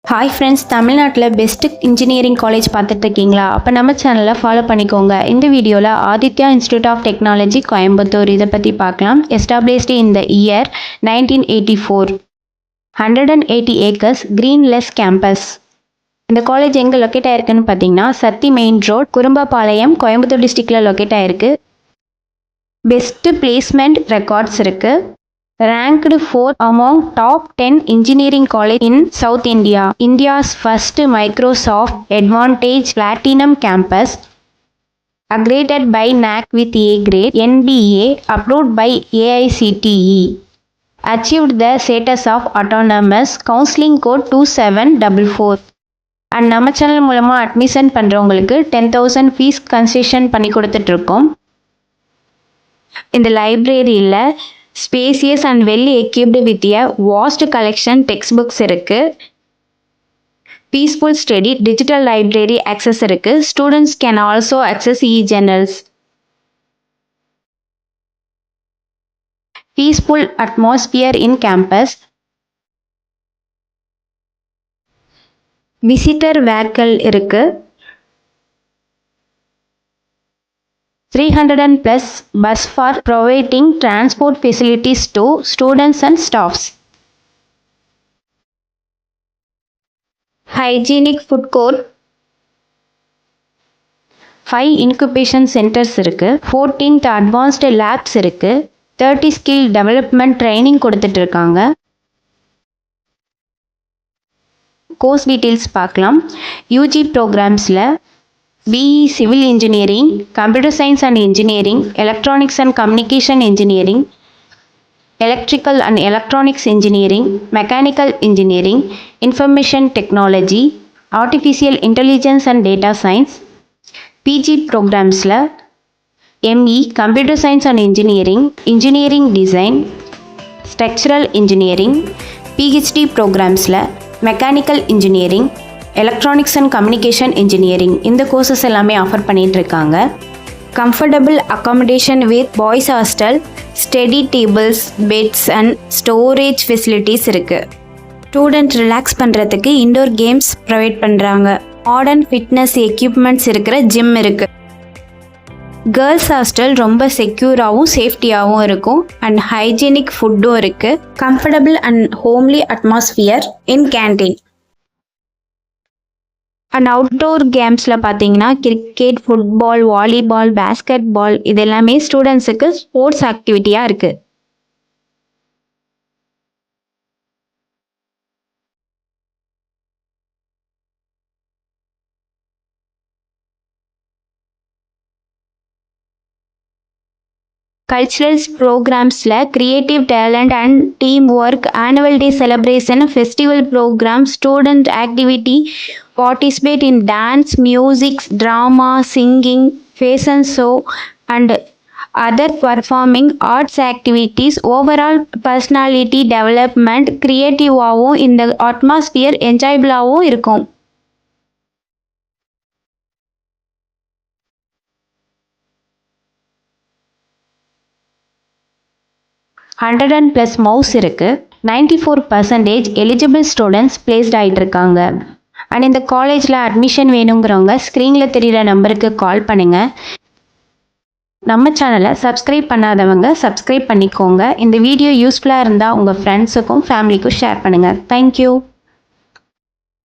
Hi friends, தமிழ்நாட்டில் best engineering college பார்த்துட்டு இருக்கீங்களா? அப்போ நம்ம சேனலை ஃபாலோ பண்ணிக்கோங்க. இந்த வீடியோவில் Aditya institute of technology Coimbatore இதை பற்றி பார்க்கலாம். Established in the year 1984. 180 acres greenless campus. இந்த காலேஜ் எங்கே லொக்கேட் ஆயிருக்குன்னு பார்த்தீங்கன்னா சத்தி மெயின் ரோட், குறும்பாபாளையம், கோயம்புத்தூர் டிஸ்ட்ரிக்டில் லொக்கேட் ஆயிருக்கு. பெஸ்ட் பிளேஸ்மெண்ட் ரெக்கார்ட்ஸ் இருக்குது. Ranked 4 among top 10 engineering college in South India. India's first Microsoft Advantage Platinum campus. Accredited by NAAC with A grade. NBA approved by AICTE. Achieved the status of autonomous. Counseling code 2744. And நம்ம channel மூலமாக admission பண்ணுறவங்களுக்கு 10,000 fees concession பண்ணி கொடுத்துட்ருக்கோம். இந்த லைப்ரரியில் spacious and well equipped with a vast collection text books இருக்குது. Peaceful study digital library access இருக்குது. Students can also access journals. Peaceful atmosphere in campus. Visitor வேக்கல் இருக்குது. 300+ bus for providing transport facilities to students and staffs. Hygienic food court. 5 incubation centers இருக்கு. 14 advanced labs இருக்கு. 30 skill development training கொடுத்துட்டு இருக்காங்க. Course details பார்க்கலாம். UG ப்ரோக்ராம்ஸில் BE Civil Engineering, Computer Science and Engineering, Electronics and Communication Engineering, Electrical and Electronics Engineering, Mechanical Engineering, Information Technology, Artificial Intelligence and Data Science. PG programs la ME Computer Science and Engineering, Engineering Design, Structural Engineering. PhD programs la Mechanical Engineering, electronics and communication engineering. இந்த courses எல்லாமே offer பண்ணிகிட்டு இருக்காங்க. Comfortable accommodation with boys hostel, study tables, beds and storage facilities இருக்குது. Student relax பண்ணுறதுக்கு indoor games provide பண்ணுறாங்க. Modern fitness equipments இருக்கிற gym இருக்குது. Girls hostel ரொம்ப செக்யூராகவும் சேஃப்டியாகவும் இருக்கும். அண்ட் ஹைஜீனிக் ஃபுட்டும் இருக்குது. Comfortable and homely atmosphere in canteen. And outdoor கேம்ஸில் பார்த்தீங்கன்னா cricket, football, volleyball, basket ball இது எல்லாமே ஸ்டூடெண்ட்ஸுக்கு ஸ்போர்ட்ஸ் ஆக்டிவிட்டியாக இருக்குது. கல்ச்சுரல்ஸ் ப்ரோக்ராம்ஸில் creative talent and team work, annual day celebration, festival programme, student activity, participate in dance, music, drama, singing, fashion show and other performing arts activities. Overall personality development, creative-ஆவும் இந்த atmosphere enjoyable-ஆவும் இருக்கும். +100 mouse இருக்கு. 94% eligible students placed ஆகிட்டு இருக்காங்க. And இந்த காலேஜில் admission வேணுங்கிறவங்க ஸ்க்ரீனில் தெரிகிற நம்பருக்கு கால் பண்ணுங்கள். நம்ம சேனலை சப்ஸ்கிரைப் பண்ணாதவங்க சப்ஸ்கிரைப் பண்ணிக்கோங்க. இந்த வீடியோ யூஸ்ஃபுல்லாக இருந்தால் உங்கள் ஃப்ரெண்ட்ஸுக்கும் ஃபேமிலிக்கும் ஷேர் பண்ணுங்கள். தேங்க்யூ.